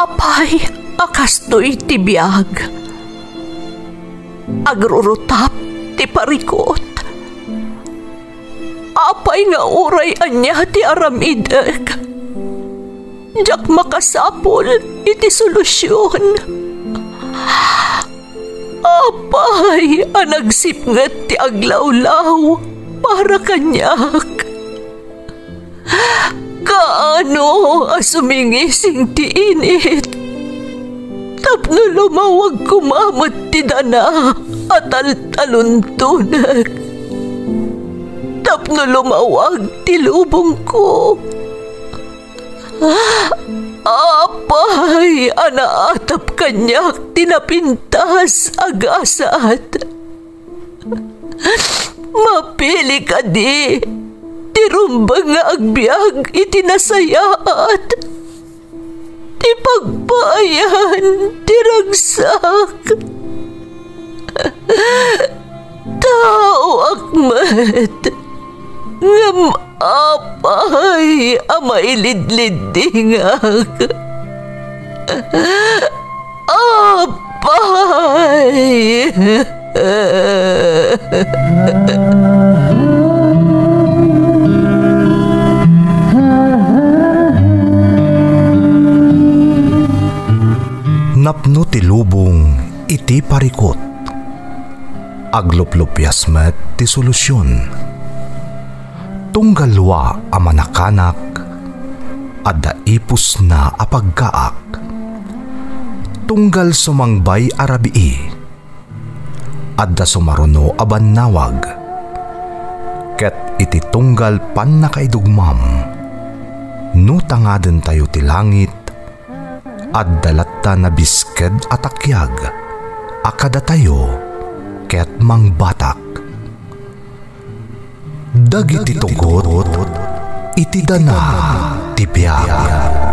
Apay, akastoy ti biyag. Agrurutap ti parikot. Apay nga uray anya ti aramidek. Jak makasapol iti solusyon. Apay, anagsipngat ti aglawlaw para kanyak. Kaano asumingising ti init. Tapno lumawag kumamot ti dana at taluntunak. Tapno lumawag ti lubong ko. Apay, anaatap kanyak tinapintas agasat. Mapili ka di, tirumbang nga agbyag itinasayaat. Ti pagbayan, tiragsak. Tao akmat, ngam apay, amailidlidingak. Apay. Napno ti lubong iti parikot. Agluplupyas met ti solusyon. Tunggalwa a manakanak, adda ipus na apagkaak. Tunggal sumangbay arabii, adda sumaruno aban nawag. Ket iti tunggal pan nakaidugmam, no tangaden tayo ti langit, adda latta na bisked atakyag, akada tayo ket mangbatak. Dagiti tugot, iti dana ti biyag.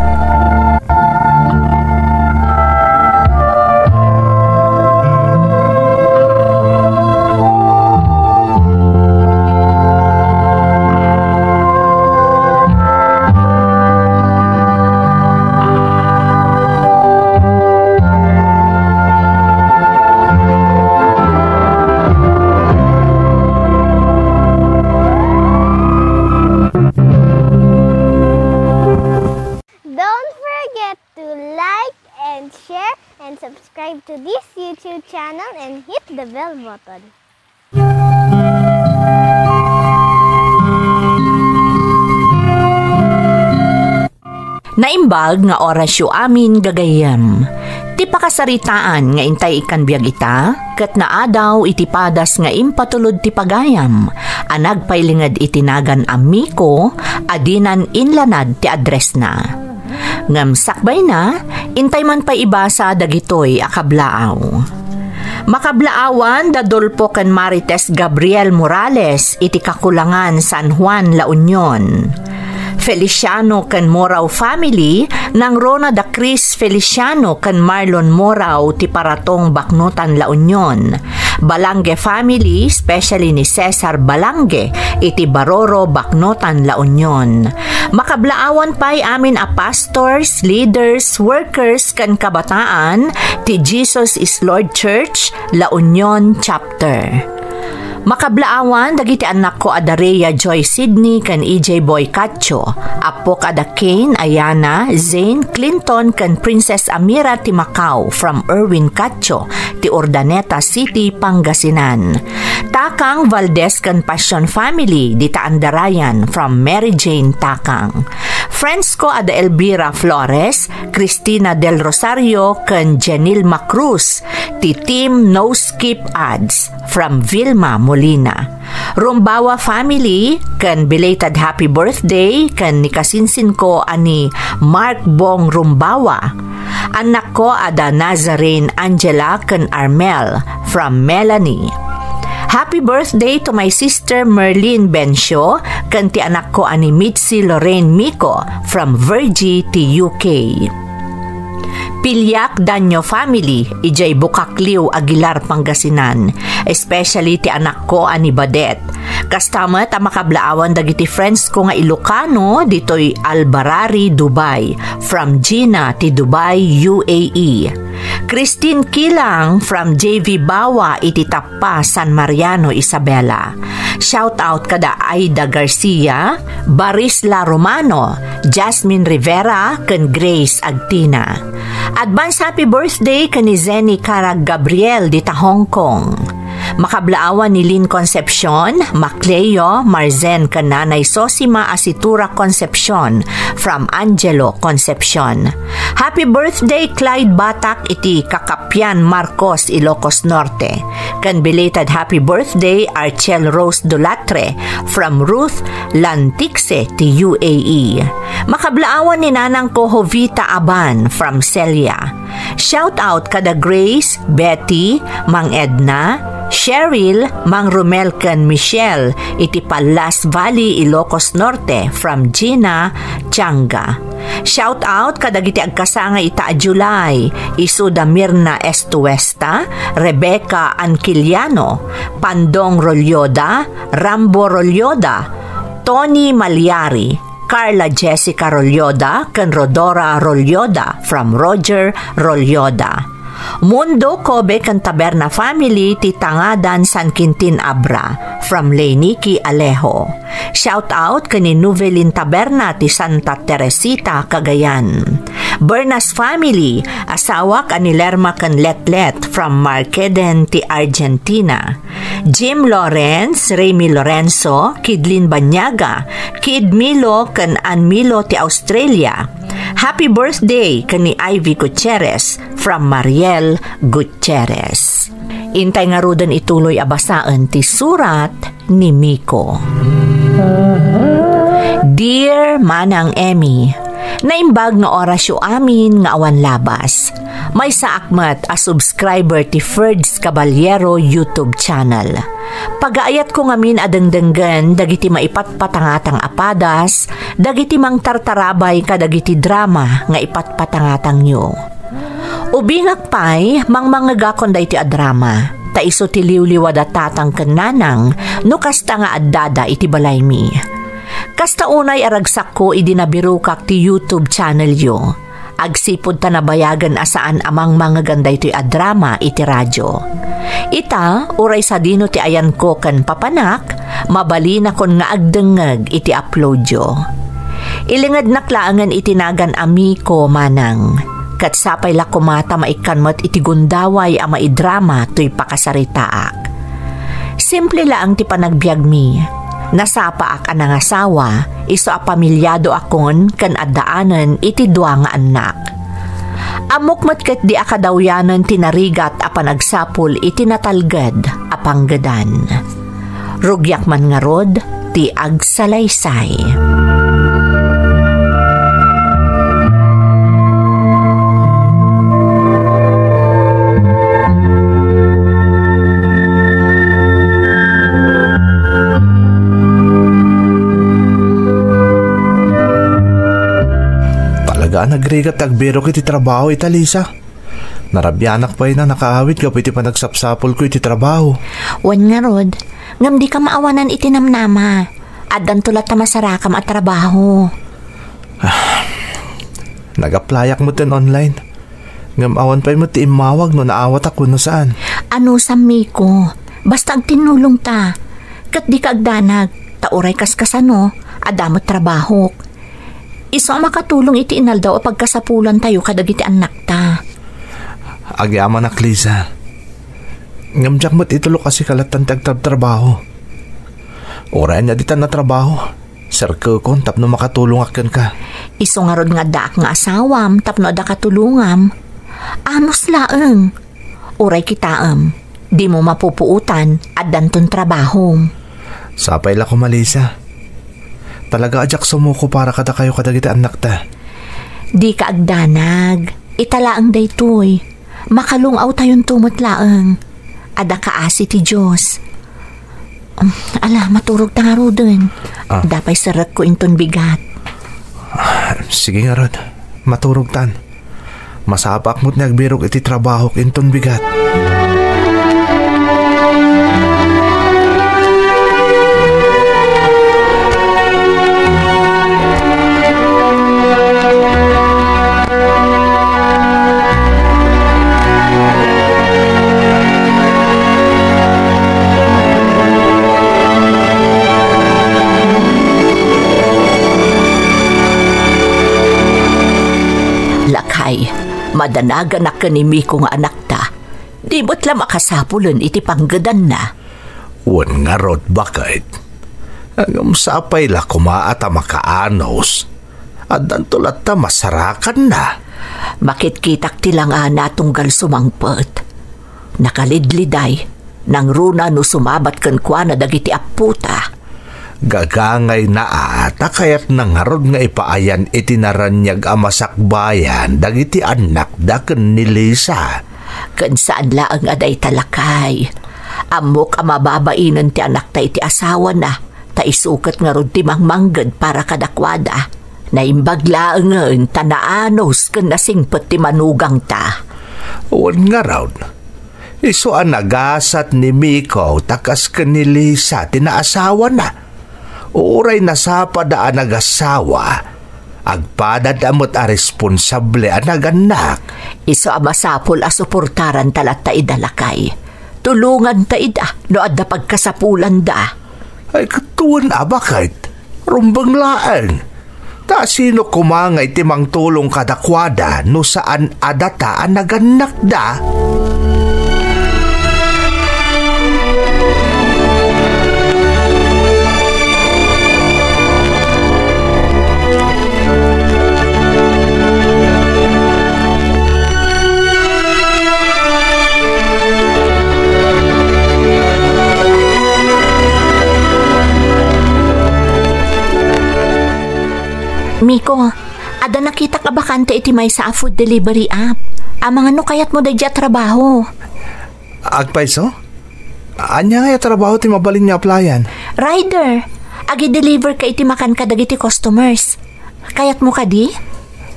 Subscribe to this YouTube channel and hit the bell button. Naimbag nga orasyo amin gagayem. Ti pakasaritaan nga intay ikan biyag ita, ket naadaw iti padas nga impatulod ti pagayam. Anag pailingad itinagan amiko, adinan inlanad ti address na. Ngam sakbay na, intay man pa ibasa dagitoy akablaaw. Makablaawan Dadolfo ken Marites Gabriel Morales iti Kakulangan San Juan, La Union. Feliciano ken Morao family nang Rona da Cris Feliciano ken Marlon Morao ti Paratong Baknotan, La Union. Balange family, especially ni Cesar Balange iti Baroro Baknotan, La Union. Makablaawan pa'y amin a pastors, leaders, workers ken kabataan ti Jesus is Lord Church, La Union Chapter. Makablaawan dagiti anak ko ada Rhea Joy Sidney ken EJ Boy Cacho, apok ada Kane, Ayana, Zane, Clinton ken Princess Amira ti Macau from Erwin Cacho ti Urdaneta City, Pangasinan. Takang Valdez ken Passion family di Taandarayan from Mary Jane Takang. Friends ko ada Elvira Flores, Cristina Del Rosario ken Janil Macruz ti Team No Skip Ads from Vilma Molina. Rumbawa family ken belated happy birthday ken nikasinsin ko ani Mark Bong Rumbawa. Anak ko ada Nazarene Angela ken Armel from Melanie. Happy birthday to my sister Merlin Bencio ken ti anak ko ani Mitzi Lorraine Miko from Virgie ti UK. Pilyak Danyo family, ijay Bukakliw, Aguilar, Pangasinan. Especially ti anak ko ani Badet. Kastamat ang makablaawan dagiti friends ko nga Ilocano ditoy Albarari, Dubai. From Gina ti Dubai, UAE. Christine Kilang from JV Bawa iti Tappa, San Mariano, Isabela. Shout out kada Aida Garcia, Barisla Romano, Jasmine Rivera, ken Grace Agtina. Advance happy birthday kani Zenny Carag Gabriel dita Hong Kong. Makablaawan ni Lynn Concepcion, Macleo, Marzen kananay Sosima Asitura Concepcion from Angelo Concepcion. Happy birthday Clyde Batak iti Kakapyan Marcos, Ilocos Norte. Kan belated happy birthday Archel Rose Dulatre from Ruth Lantixe ti UAE. Makablaawan ni Nanang Kohovita Aban from Celia. Shout out kada Grace, Betty, Mang Edna, Cheryl, Mang Romel ken Michelle iti Palas Valley, Ilocos Norte from Gina Changa. Shout out kadagiti agkasanga ita July, Isuda Mirna Estuesta, Rebecca Anquiliano, Pandong Rolyoda, Rambo Rolyoda, Tony Malyari, Carla Jessica Rolyoda, ken Rodora Rolyoda from Roger Rolyoda. Mundo Kobe ken Taberna family ti Tangadan San Quintin Abra from Leniki Alejo. Shout out kani Nuvelin Taberna ti Santa Teresita, Cagayan. Bernas family, asawa kani Lerma ken Letlet from Marqueden ti Argentina. Jim Lawrence, Remy Lorenzo, Kidlin Banyaga, Kid Milo ken Ann Milo ti Australia. Happy birthday kani Ivy Gutierrez from Mariel Gutierrez. Intay nga rudan ituloy abasaan ti surat ni Miko. Dear Manang Emmy, naimbag nga orasyo amin nga awan labas. May saakmat a subscriber ti Ferds Caballero YouTube channel. Pagaayat ko ngamin adengdenggan dagiti maipatpatangatang apadas, dagiti mang tartarabay kadagiti drama nga ipatpatangatang nyo. Ubingak pay mang mangagakon da iti adrama, ta iso ti liwliwad tatang kenanang no kasta nga addada iti balay mi. Kasta unay aragsak ko idinabirukak ti YouTube channel yo. Agsipod ta nabayagan asaan amang mga ganda ito'y adrama iti radyo. Ita, uray sa dino ti ayan ko kan papanak, mabali na kon nga agdengeg iti upload yo. Ilingad naklaangan itinagan ami ko manang. Kat sapay la kumata maikanmat iti gundaway a maidrama to'y pakasaritaak. Simple laang ti panagbiag mi. Nasapa ak anang asawa, iso a pamilyado akon kan addaanan iti dua nga anak. Amok ket di akadawyanan tinarigat a panagsapul iti natalged a panggedan. Rugyak man nga rod ti agsalaysay. Nagrigat tagbiro iti trabaho ita Lisa. Narabyanak pa na nakaawit ka iti panagsapsapol ko iti trabaho. Wan nga rod, ngam di ka maawanan iti namnama. Addan tulat ta masarakam at trabaho. Nag-applyak mo ten online. Ngam awan pa mo ti imawag no naawat ako no saan. Ano sami ko? Basta ag tinulong ta. Kat di ka agdanag, tauray kaskasano, adamot trabaho. Iso makatulong iti inaldaw o pagkasapulan tayo kadagiti anak ta. Agyaman ak Lisa. Ngamjak mo't itulok kasi kalatan tagtrabaho. Oray niya ditan na trabaho. Serke kon tapno makatulong akin ka. Iso nga rod nga daak nga asawam tapno ada katulungam. Anos laeng. Oray kitaam. Di mo mapupuutan at danton trabaho. Sapay la ko Malisa. Talaga ajak sumuko para kada kayo kadagiti anak ta. Di ka agdanag. Italaang daytoy. Makalungaw tayon tumot laeng. Ada kaasi ti Diyos. Ala, maturog ta nga rodon. Dapay sarak ko inton bigat. Sige nga rod. Maturog tan. Masapak mo't nagbirog iti trabaho inton bigat. Jay, madanagan na kanimi ko nga anak ta. Di mo't lang makasapulon iti panggadan na. Wan nga rod bakit? Hanggang sapay la kumaata makaanos. At dantulat ta masarakan na. Bakit kitak tilang natunggal sumangpet? Nakalidliday, nang runa no sumabat kan kwa na dagiti aputa. Gagangay na ata kayat nangarod nga ipaayan itinaranyag amasakbayan dagiti anak da ken ni Lisa. Kan saan laang aday talakay. Amok amababainan ti anak ta iti asawa na, ta isukat nga rod ti mangmanggad para kadakwada. Naimbag laangan tanaanos ken nasingpet ti manugang ta. Wan nga raw. Iso ang nagasat ni Miko takas ken ni Lisa tinaasawa na. Uray nasapa daan nagasawa, agpada damot a responsable a naganak. Iso amasapol a suportaran talat ta idalakay. Tulungan ta ida, no adda pagkasapulan da. Ay katuan bakit? Rumbang laan. Ta sino kumangay timang tulong kadakwada no saan adata a naganak da? Miko, ada nakita ka bakante iti may sa food delivery app. Amang ano kayat mo dadya trabaho? Agpaiso? Anya nga trabaho ti mabalin niya applyan? Rider, agi-deliver ka iti makan ka dagiti customers. Kayat mo ka di?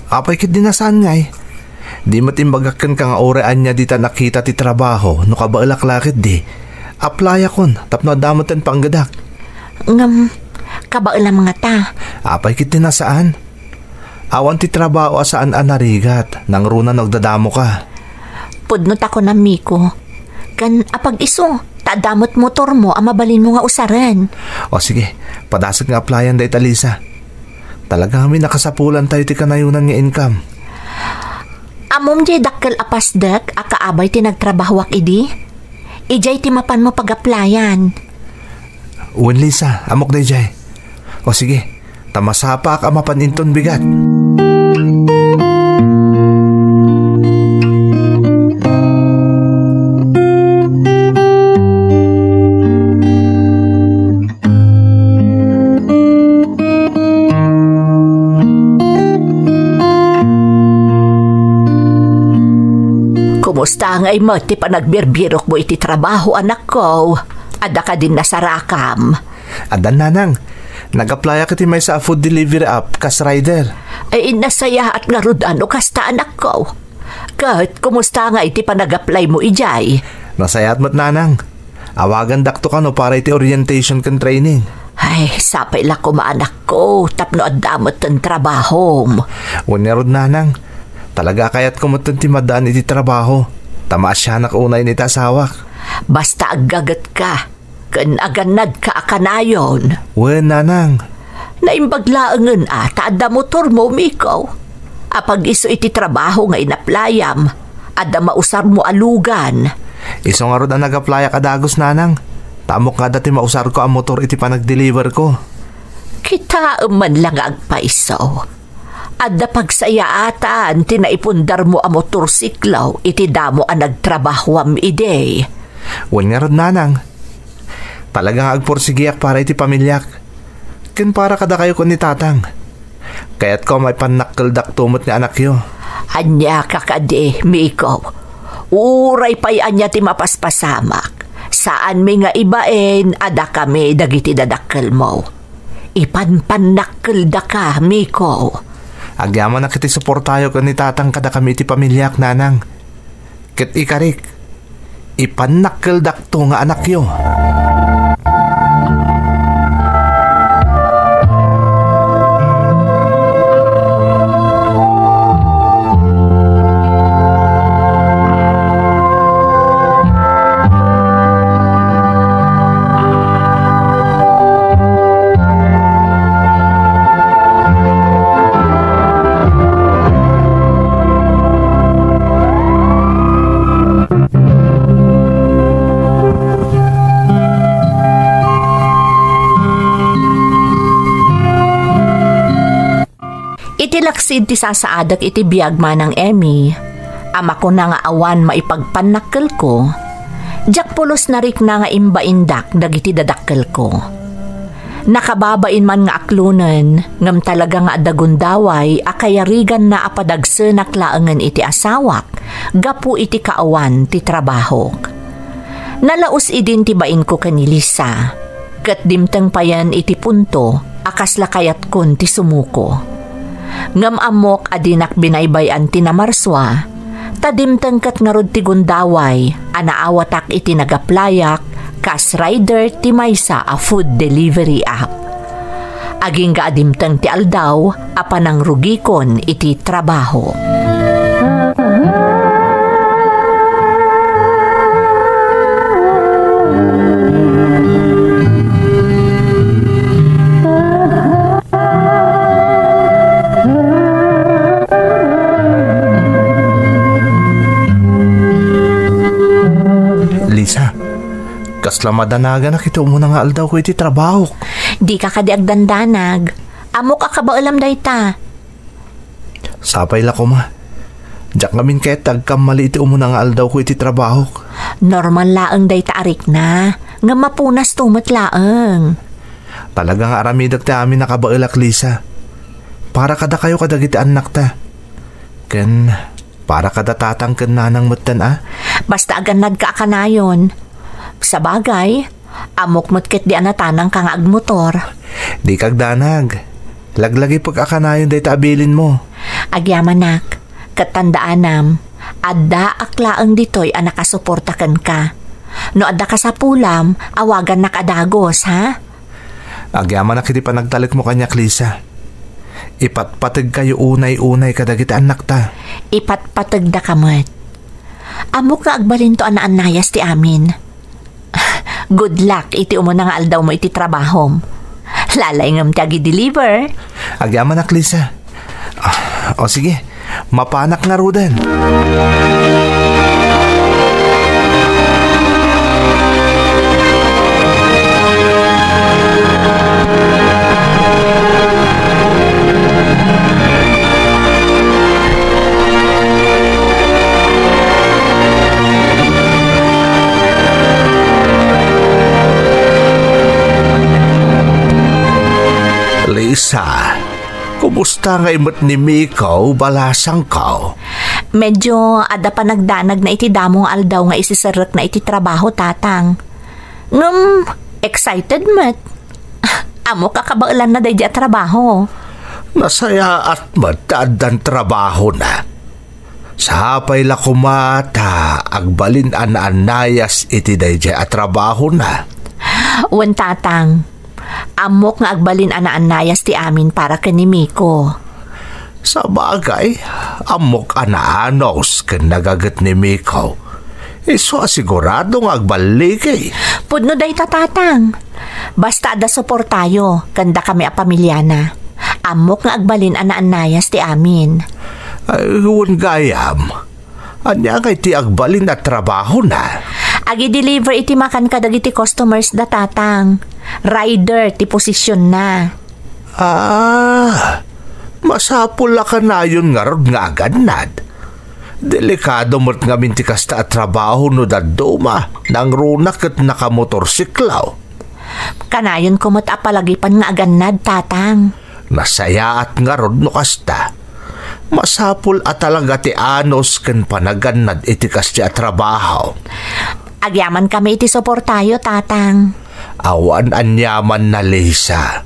Apay kit dinasan ngay. Di matimbagakan ka nga oraan niya di ta nakita ti trabaho no kabailaklakit di. Applya kon, tapno damotan panggadak. Kabaala mga ta. Apay kit dinasaan. Awan ti trabaho asaan anarigat, nang runa nagdadamo ka. Pudnot ako na Miko. Kan apag iso, tadamot motor mo ang mabalin mo nga usaran. O sige, padasag nga applyan day Talisa. Talaga kami nakasapulan tayo ti kanayunan nga income. Amom jay dakkel apasdak, akaabay ti nagtrabahwak idi. Ijay ti mapan mo pag-applyan. Uwan Lisa, amok day jay. O sige, tamasapa ka mapaninton bigat. Kumusta nga mo ti panagbirbirok mo iti trabaho anak ko? Ada ka din nasarakam. Adan nanang, nag-applya ka ti may sa food delivery app kas rider. Ay nasaya at ngarudan o kasta anak ko. Kahit kumusta nga iti panag-apply mo ijay? Nasayat mo't nanang. Awagan dakto ka no para iti orientation kan training. Ay, sapay la ko maanak ko. Tapno adamot ang trabaho. Unerod nanang. Talaga kayat kumutun ti madaan iti trabaho. Tamaas siya nakunay ni tasawak. Basta agagat ka. Kan aganad ka akanayon. Wen nanang. Naimbaglaangan taada motor mo, Miko. Apag iso iti trabaho nga inaplayam. Ada mausar mo alugan. Iso nga ron ang nag-applya kadagos nanang. Tamok nga dati mausar ko ang motor iti panag-deliver ko. Kita man lang agpaiso. Ada pagsaya atan tinaipundar mo ang motorsiklaw iti damo ang nagtrabahwam ide. Wen nga ron nanang. Talagang agporsigiyak para iti pamilyak. Ken para kada kayo ko ni tatang. Kaya't ko may panakkaldak tumot nga anak yo. Anya kakade, Miko. Uray pa'y anya ti mapaspasamak. Saan mi nga ibaen, ada kami dagiti dadakkel mo. Ipanpanakkel da ka, Miko. Agyaman na kiti suportayo ko ni tatang kada kami iti pamilyak nanang. Ket ikarik, ipanakkel dakto nga anak yo. Itilaksid ti sasaadak iti biyagma ng Emmy. Ama ko na nga awan maipagpanakkel ko. Diyak pulos na rik na nga imbaindak dagiti dadakkel ko. Nakababain man nga aklunan, ngam talaga nga adagundaway akayarigan na apadagsenak laengen iti asawak, gapu iti kaawan ti trabaho. Nalaos idin ti bain ko kani Lisa, ket dimteng payan iti punto, akas lakayat kun ti sumuko. Ngam amok adinak binaybayan ti namarswa, tadimteng ket ngarud ti gundaway, anaawatak iti nagaplayak, kas rider ti maysa a food delivery app. Aging gaadimteng ti aldaw, apanang rugikon iti trabaho. Lisa, kasla madanaga na kita muna nga aldaw ko iti trabaho. Di ka kadiag dandanag. Amok ka ba alam dayta? Sapay la ko ma. Diyak ngamin kaya tagkamali iti umuna nga aldaw ko iti trabaho. Normal laeng dayta arik na. Nga mapunas tumot laeng. Talagang aramidag ti amin nakabailak, Lisa. Para kada kayo kadagiti anak ta. Ken, para kada tatang ken nanang mutan Basta aganad ka akanayon. Sa bagay, amok mutket di anatanang kang agmotor. Di kagdanag. Laglagi pag akanayon day taabilin mo. Agyamanak, katandaanam, adda aklaang ditoy anakasuportakan ka. No adda ka sa pulam, awagan nakadagos, ha? Agyamanak iti panagtalik mo kanyak, Lisa. Ipatpatag kayo unay-unay kadagiti anak ta. Ipatpatag da kamat. Amok ka agbalin to anayas ti amin. Good luck iti umuna nga aldaw mo iti trabahom. Lalay ngam ti agi-deliver. Agyamanak, Lisa. O sige, mapanak nga rudan. Lisa, kumusta nga imot ni Mikaw balasang ka? Medyo ada pa nagdanag na iti damong aldaw nga isisarak na iti trabaho, tatang. Excited mat. Amo kakabailan na day di trabaho. Nasaya at matadang trabaho na. Sapay la kumata, agbalin anayas iti day di trabaho na. Wan, tatang. Amok nga agbalin anayas ti amin para kanimiko. Sa bagay, amok anaanos ken nagagat ni Mikaw. Iso asigurado nga agbalik Pudno day tatang. Basta ada support tayo, kanda kami a pamilyana. Amok nga agbalin anayas ti amin. Ay, huwag gayam. Anya kay ti agbalin at trabaho na. Agi-deliver iti makan kadagiti customers da, tatang. Rider ti posisyon na. Masapul la ka na yun nga rod nga aganad. Delikado mo't nga mintikas ta at trabaho no daduma nang runak at nakamotorsiklaw. Kanayon kumot apalagipan nga aganad, tatang. Nasaya at nga rod no kasta. Masapul at talaga ti anos ken panaganad itikas ti at trabaho. Agyaman kami iti suportayo, tatang. Awan anyaman na, Lisa.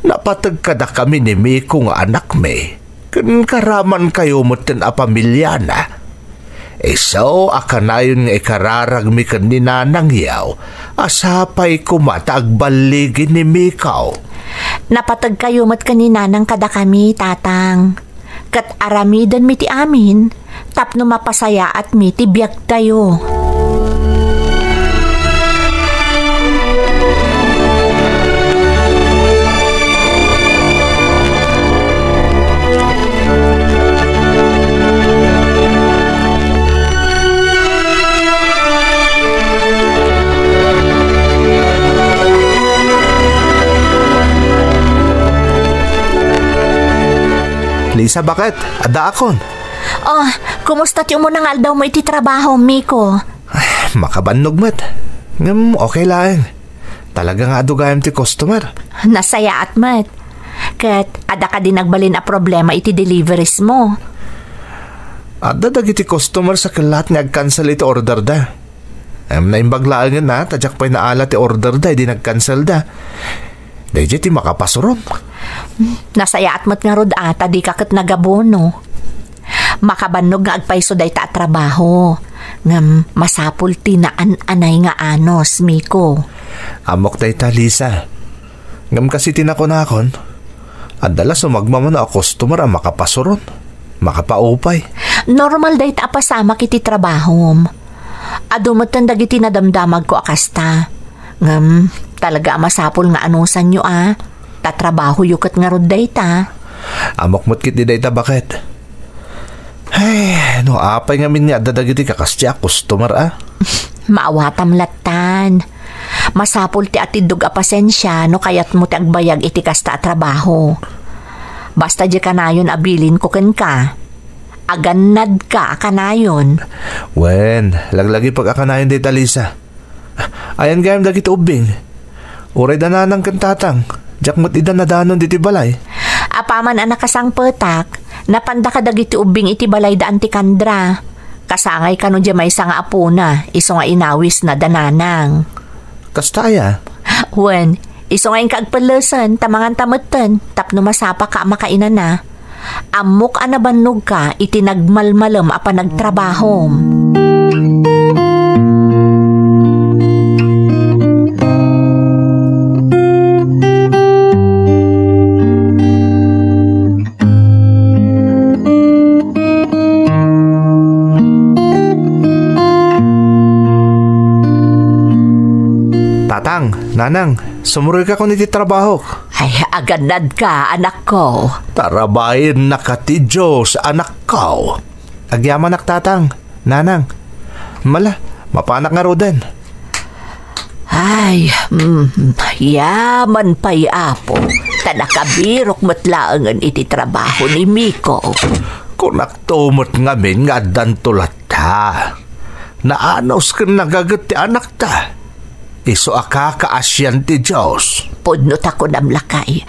Napatag kada kami ni Miko nga anak me. Ken karaman kayo moten a pamilya na. So, akanayon nga ikararag mi ken ni nanang yaw, asapay kumatag baligin ni Mikaw. Napatag kayo mat kanina ng kada kami, tatang. Kat aramidan mi ti amin, tapno mapasaya at mi ti biag tayo. Lisa, bakit? Ada akon. Oh, kumusta ti mo nang aldaw mo iti trabaho, Miko? Ay, makabannog mat. Okay lang. Talaga nga adugayam ti customer. Nasaya at mat. Kat ada ka din nagbalin a problema iti deliveries mo. Ada dagiti customer sa kalat nga cancel iti order da. Naimbaglaan na, tadyak pa'y naala ti order da, di nag-cancel da. Dahil ti makapasuron. Nasaya at mat nga rod ata, di kakit nagabono. Makabannog nga agpaiso day ta trabaho. Ngam masapul ti naan-anay nga anos, Miko. Amok day ta, Lisa. Ngam kasi tinakonakon, adala sumagmaman na customer ang makapasuron. Makapaupay. Normal day ta pasama kiti trabahom. Adumatan dagiti nadamdamag ko akasta. Ngam, talaga masapul nga anusan nyo tatrabaho yukat nga rod day ta. Amok mo't kit di day ta, bakit? Ay, no apay nga min nga dadagiti kakastya customer Maawatam latan. Masapul ti atidog a pasensya no kayat mo ti agbayag iti kasta trabaho. Basta di kanayon abilin ko ken ka. Aganad ka kanayon. Wen, laglagi pag akanayon day Lisa. Ayan gayam dagiti ubing. Uray dananang kantatang. Jakmat idan na danon diti balay. Apaman anak kasang petak. Napanda ka dagiti ubing iti balay daan ti kandra. Kasangay ka no di may nga apo na. Iso nga inawis na dananang. Kastaya? Wen, iso nga yung kaagpalasan, tamangan tamutan, tapno masapa ka makainan na. Amok anabannog ka, iti nagmalmalam apa nagtrabahom. Tatang, nanang, sumuroy ka kung iti trabaho. Ay, aganad ka, anak ko. Tarabayin na ka ti Diyos, anak ko. Agyaman ak tatang, nanang. Mala, mapanak nga roden. Ay, yaman pa'y apo. Tanakabirok matlaangan iti trabaho ni Miko. Kung naktumot nga min nga dantulat ta. Naanos ka nagagat ti anak ta. Iso aka kaasyan ti Diyos. Pudnot ako namlakay.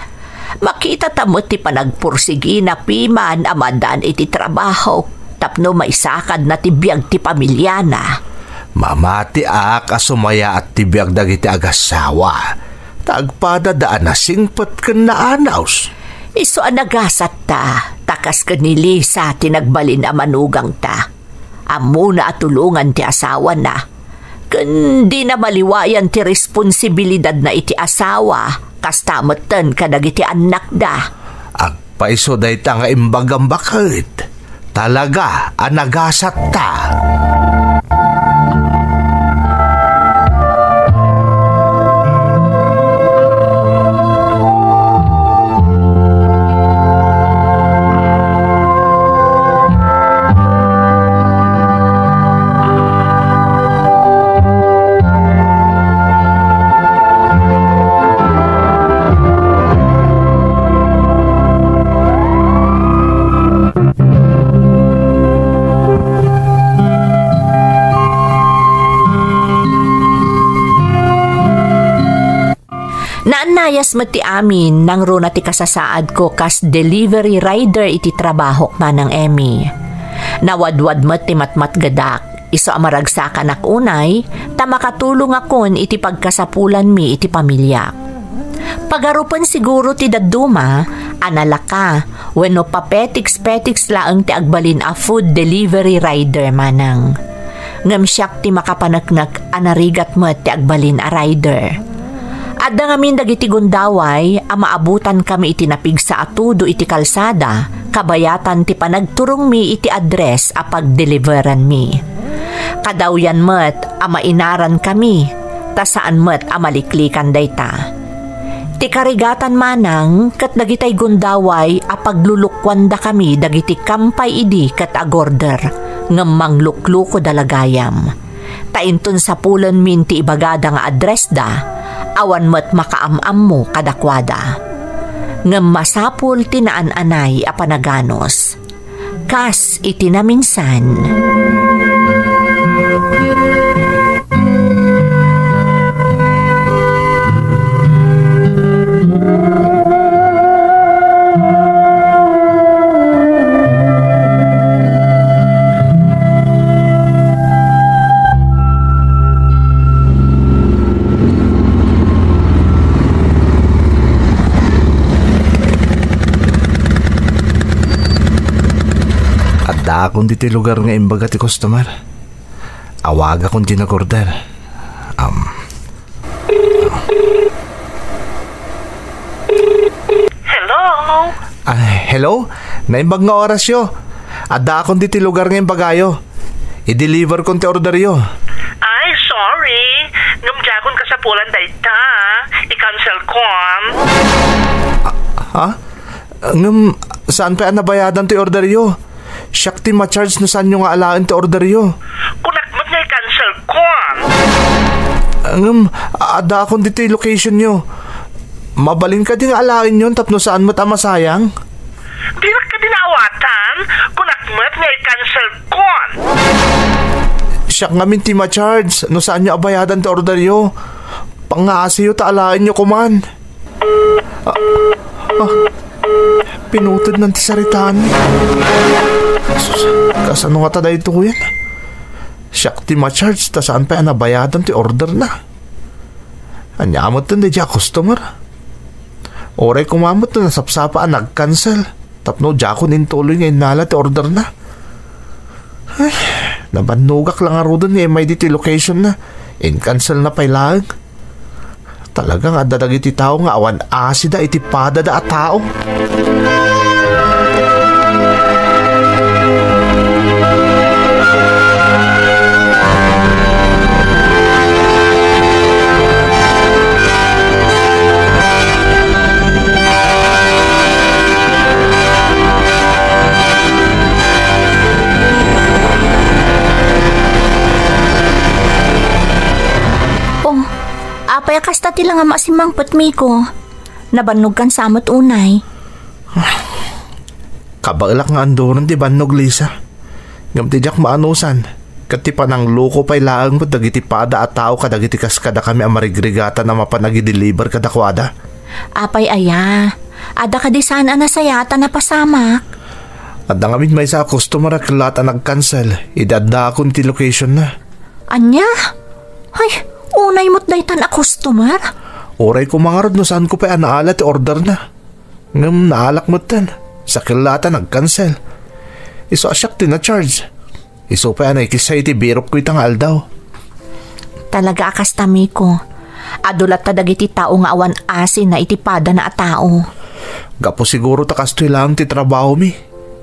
Makita tamo ti panagpursigi na piman amandan iti trabaho. Tapno maisakad na ti biyag ti pamilya na. Mamati asumaya at ti biyag dagiti agasawa. Tagpadadaan na singpat ka na anaws. Iso anagasat ta. Takas ka ni Lisa tinagbalin a manugang ta. Amuna at tulungan ti asawa na. Kundi na maliwayan ti responsibilidad na iti asawa, kastamatan kadag iti anak da. Agpaiso day ta nga imbagang bakit. Talaga, anagasat ta. Naanayas mo ti amin nang ro na ti kasasaad ko kas delivery rider iti trabaho manang Emmy. Nawadwad mo ti matmat gadak. Iso amaragsakan ak unay, ta makatulong akon iti pagkasapulan mi iti pamilya. Pagarupan siguro ti daduma, analaka, wenno papetiks-petiks laang ti agbalin a food delivery rider manang. Ngam siyak ti makapanaknak anarigat mo ti agbalin a rider. Adda ngamin dagiti gundaway, maabutan kami iti napigsa atudo iti kalsada, kabayatan ti panagturong mi iti address a pagdeliveran mi. Kadawyan met, mainaran kami, ta saan met maliklikan dayta. Ti karigatan manang, kat dagitay gundaway, paglulukwanda kami dagiti kampay idi kat agorder, ngamang lukluko dalagayam. Tainton sa pulan min ti ibagada nga address da, awan mo't makaamam mo kadakwada. ngem masapul tinaan-anay a panaganos. Kas iti naminsan. Akong diti lugar nga imbaga ti customer. Awaga kong tinagorder. Hello? Hello? Naimbag nga oras yo. Adda akong diti lugar nga imbagayo. I-deliver kong ti order yo. Ay, sorry. Ngamjakon ka sa pulan dayta. I-cancel ko. Ha? Saan pa nabayadan ti order yo? Siyak ti ma-charge no saan nyo nga alaan ti order yo. Kunakmat nga i-cancel ko. Ada akong dito yung location nyo. Mabalin ka din alaan yun tapno saan mo masayang? Dinak ka dinawatan. Kunakmat nga i-cancel ko. Siyak nga min ti ma-charge no saan nyo abayadan ti order yo. Pangasi yo ta alaan nyo kuman. Pinutod ng tisaritaan. Kasano nga tada ito ko yan? Siyak ti ma-charge ta saan pa nabayadan ti order na. Anyamot na di customer. Oray kumamot na nasapsapa nag-cancel. Tapno dya ko nintuloy nga inala ti order na. Ay, nabanugak lang aro dun nga may diti location na. In-cancel na pailang. Talagang adadag iti tao nga awan asida iti padada at tao. Apay kasta tila nga masimang patmi ko. Nabannog kan samot unay. Kabalak nga andoron di bannog, Lisa. Gamti jak maanusan. Kati pa ng loko pa'y laang mo dagiti pada at tao kadagiti kaskada kami ang marigrigata na mapanagi-deliver kadakwada. Apay aya. Ada ka di sana nasayata na pasamak. Ada nga may sa customer at lata nag-cancel. Idada akong ti location na. Anya? Ay, unay mo't daytan a customer? Oray ko mangarod no saan ko pa naala ti order na. Ngam naalak mo't tan. Sa kilata nag-cancel. Iso asyak ti na-charge. Iso pa ikisay ti birok ko itang aldaw. Talaga akastami ko. Adulat ta dagiti tao nga awan asin na itipada na a tao. Gapo siguro takastoy lang ti trabaho mi.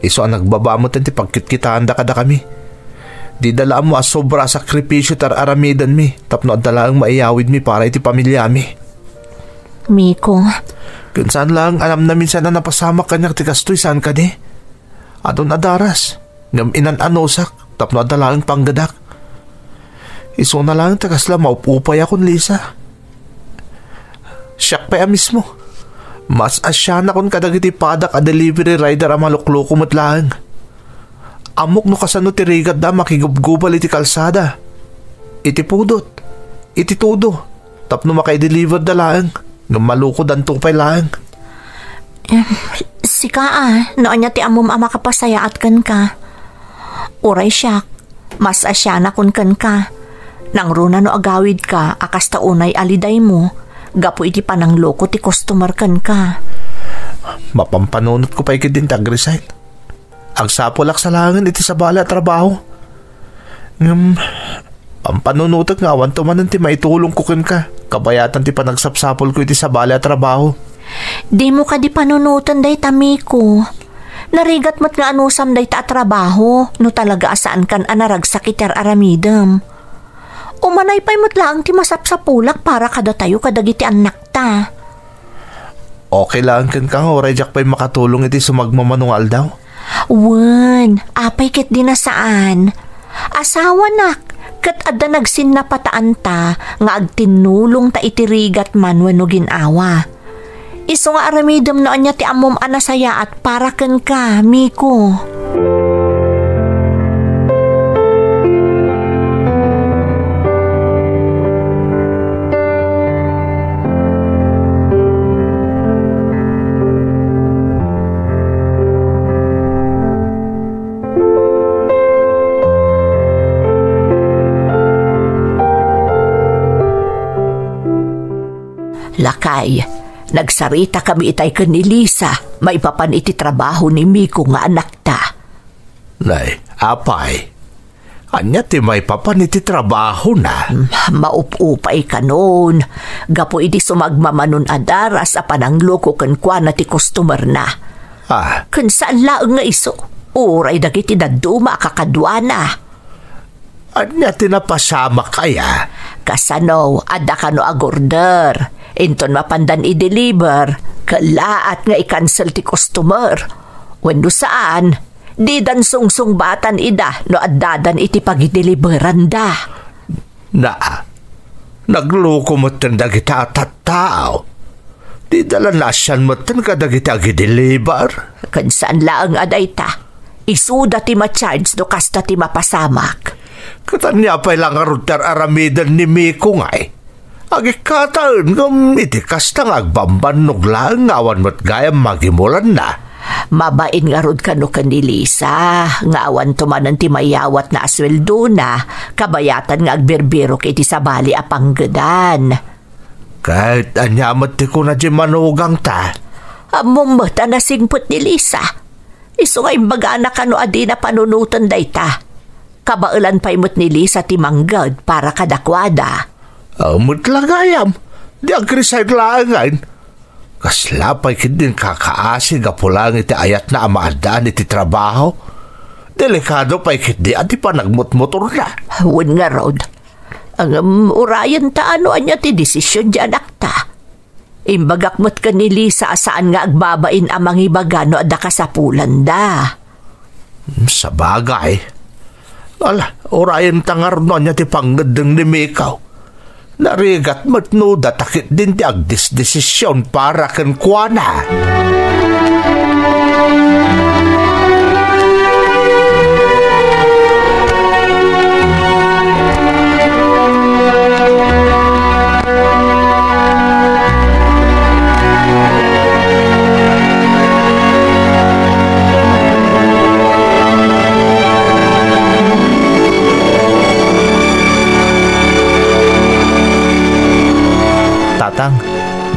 Iso ang nagbabamot ti pagkitkitaan da kada kami. Di dalaan mo as sobra sakripisyo tar aramidan mi. Tapno at dalaang maiyawid mi para iti pamilya mi. Miko. Kung saan lang alam na minsan na napasamak kanyang ti kastoy saan ka di. Adon adaras. Ngam inan-anosak. Tapno at dalaang panggadak. Iso na lang takasla maupupay akong Lisa. Siyak pa mismo. Mas asya na kung kadagiti padak a delivery rider ang malukloko mo't lang. Amok no kasano ti rigat da makigubgubal iti kalsada. Iti pudot. Iti tudo. Tapno makay-deliver da lang. Ngam maluko dan tupay lang. Sika noon niya ti amom ama kapasayaat kan ka. Uray siyak. Mas asya na kun kan ka. Nang runa no agawid ka, akas taunay aliday mo, gapo iti panang loko ti customer kan ka. Mapampanunot ko pa ikidin tag-resign. Agsapolak sa langan iti sa bala trabaho. Pampanunutot nga awan tumanan ti maitulong ko kan ka. Kabayatan ti panagsapsapol ko iti sa bala trabaho. Di mo ka di panunutan day tamiko. Narigat mo't nga anusam day ta trabaho, no talaga asaan kan anaragsakiter aramidam. Umanay pa'y mo't lang ti masapsapulak para kada tayo kadagiti anak ta. Okay lang kan kang oray jak pa'y makatulong iti sumagmamanungal daw. Wan, apay kit di na saan. Asawa nak, kat adda nagsin na pataan ta nga agtinulong ta itirigat man wano ginawa. Iso nga aramidam noon niya ti amom anasaya at para ken ka, Miko. Lakay, nagsarita kami itay ken ni Lisa, maipapan iti trabaho ni Miko nga anak ta. Nay, apay. Anya ti maipapan iti trabaho na. Maupupay ka nun. Gapo iti sumagmamanon adaras apan ang loko ken kwa na ti customer na. Ken saan laeng nga iso? Uray dagiti daduma kakadwa na. Anya ti napasama kaya? Kasano, adda kano ag order. Inton mapandan i-deliver, kalaat nga i-cancel ti customer. Wenno saan, di dan sungsung-batan ida no addadan iti pag-deliveran da. Nagluko mo tanda kita at-tao. Di dala nasyan mo tanda kita ag-deliver. Kansaan laang aday ta, isuda ti ma-charge do kasta ti mapasamak. Katanya pa'y lang arutar aramidan ni Miko ngay. Agikataon ngam iti kastang agbambanog lang ngawan mo't gayam magimulan na. Mabain nga rod ka no ni Lisa, nga awan tumanan ti mayawat na asweldo na, kabayatan nga agberbero kiti sabali apanggedan. Kahit anyamat ti ko na di manugang ta. Mumata na singput ni Lisa. Iso nga imbagana ka no adi na panunutan day ta. Kabailan pa imot ni Lisa ti manggad para kadakwada. Amot lagayam, di agresign langan. Kaslapay kidin kakaasig apulang iti ayat na amaadaan iti trabaho. Delikado pa ikidi at ipanagmutmotor na. Huwag nga, Rod. Ang urayan ta ano anya ti desisyon di anak ta. Imbagakmot ka ni Lisa saan nga agbabain amang ibagano at nakasapulan da. Sa bagay. Urayan tangar no anya ti panggadeng ni Mikaw. Narigat matno datakit din ti agdisdesisyon para ken kuana.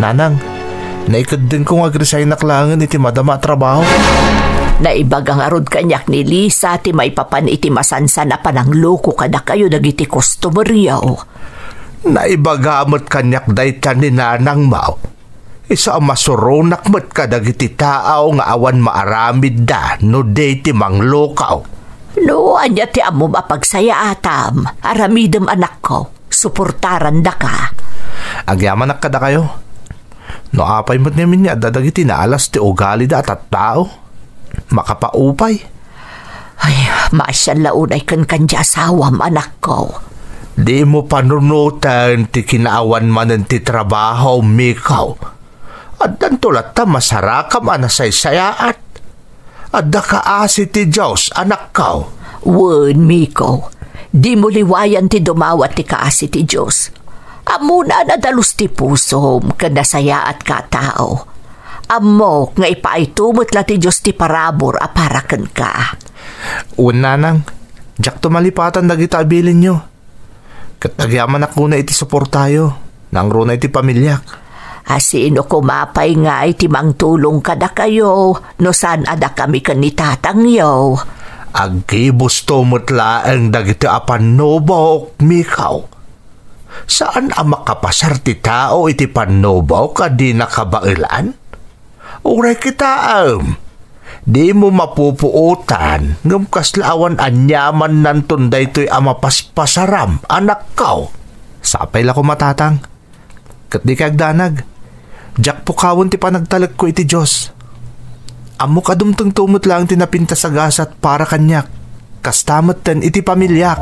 Nanang, naikad din kong agresign na klangan iti madama trabaho. Naibagang arod kanyak ni Lisa ti maipapan iti masansan na panangloko kada kayo dagiti customer yaw. Naibagamot kanyak daytan ni Nanang Mao. Isa ang masuronak mat kadagiti tao nga awan maaramid da no day ti manglokaw. No, anya ti amo mapagsaya atam. Aramidem anak ko, suportaran da ka. Agyaman na kada kayo. No apay mo't namin niya dadagiti na alas ti ugali da at tao. Makapaupay. Ay, maasyan launay kan kanya asawam anak ko. Di mo panunutan ti kinaawan manan ti trabaho, Mikaw. At dantulat ta masarakam anasaysayaat. At da kaasi ti Diyos, anak ko. Word, Miko. Di mo liwayan ti dumawat ti kaasi ti Diyos. Amuna na dalus ti pusom, kadasaya at katao. Amok nga ipaitumot la ti Diyos ti parabor aparakan ka. Nanang, jak tumalipatan dagita abilin nyo. Katagyaman ako na iti suportayo, nang runa iti pamilyak. Asino kumapay nga iti mangtulong kada kayo, no saan ada kami kanitatang yaw. Agibos tumutla ang dagiti apanobok, Mikaw. Saan ang makapasar ti tao iti panobaw ka di nakabailan? Uray kita di mo mapupuutan ngam kaslawan anyaman nanton daytoy amapaspasaram anak kaw. Sapay la ko matatang. Kat di kagdanag. Jak pukawon ti panagtalag ko iti Diyos. Amo kadumteng tumot lang tinapinta sa gasat para kanyak. Kastamat ten iti pamilyak.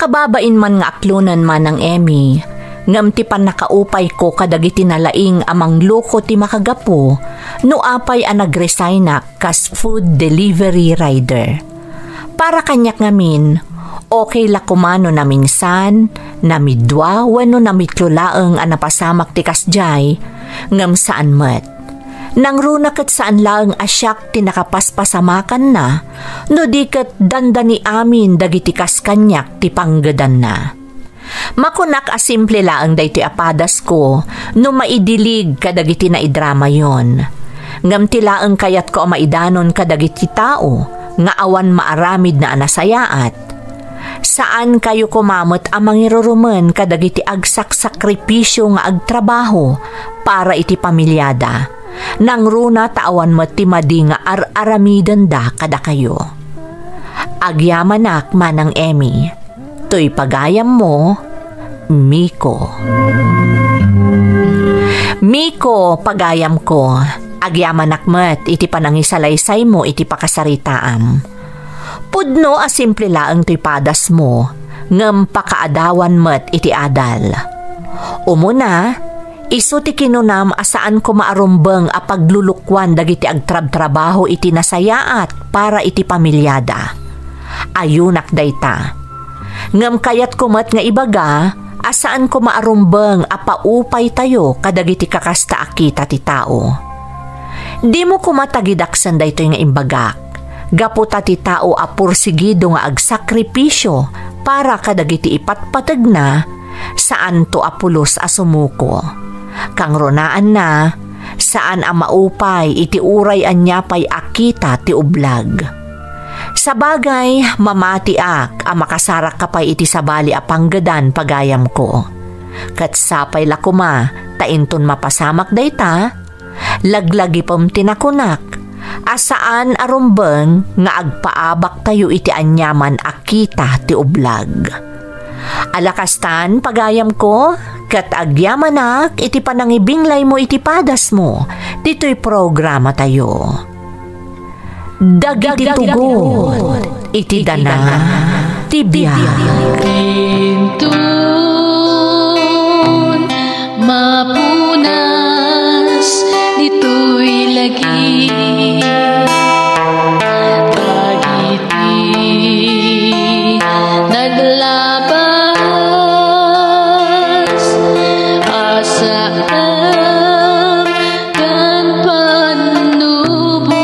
Makababain man nga aklunan man ng Emmy, ngam ti pan nakaupay ko kadagiti nalaing amang loko ti makagapo, no apay ang nagresign na kas food delivery rider. Para kanyak ngamin, okay la kumano na minsan, na midwa wano na mitlulaang ang napasamak ti kasjay, ngam saan met. Nang runakat saan laang asyak ti nakapaspasamakan na, no dikat dandani amin dagiti kaskanyak ti panggadan na. Makunak a simple laang day ti apadas ko, no maidilig kadagiti na idrama yon. Ngam ti laang kayat ko maidanon kadagiti tao, nga awan maaramid na anasayaat. Saan kayo kumamot amang irurumen kadagiti agsak-sakripisyo nga agtrabaho para iti pamilyada. Nang runa tawan matimadi nga aramidan da kada kayo. Agyamanak manang Emmy, to'y pagayam mo, Miko. Miko, pagayam ko, agyamanak met iti panangisalaysay mo iti pakasaritaam. Pudno a simple laang to'y padas mo, ngem pakaadawan met iti adal. Umuna, isu ti kinunam asaan ko maarumbeng a paglulukwan dagiti agtrab-trabaho iti nasayaat para iti pamilyada. Ayunak dayta. Ngem kayat kumat nga ibaga, asaan ko maarumbeng a paupay tayo kadagiti kakasta akita ti tao. Di mo kumatagidaksan daytoy nga imbagak. Gaputa ti tao a pursigido nga agsakripisyo para kadagiti ipatpatag na saan to apulos a sumuko. Kang ronaan na, saan ang maupay iti uray anyapay akita ti ublag. Sa bagay, mamatiak ang makasarak kapay iti sabali a panggadan pagayam ko. Katsapay lakuma, tainton mapasamak dayta, laglagi pam tinakunak, asaan arumbeng nga agpaabak tayo iti anyaman akita ti ublag. Alakastan pagayam ko, kat agyamanak iti panangibinglay mo iti padas mo, dito'y programa tayo. Dagiti tugot, iti dana, tibiyag. Intun, mapunas, dito'y lagi. Dagiti, naglabas, asaan kan panubo,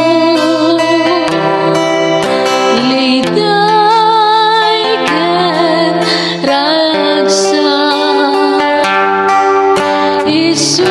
liday kan ragsa, Isu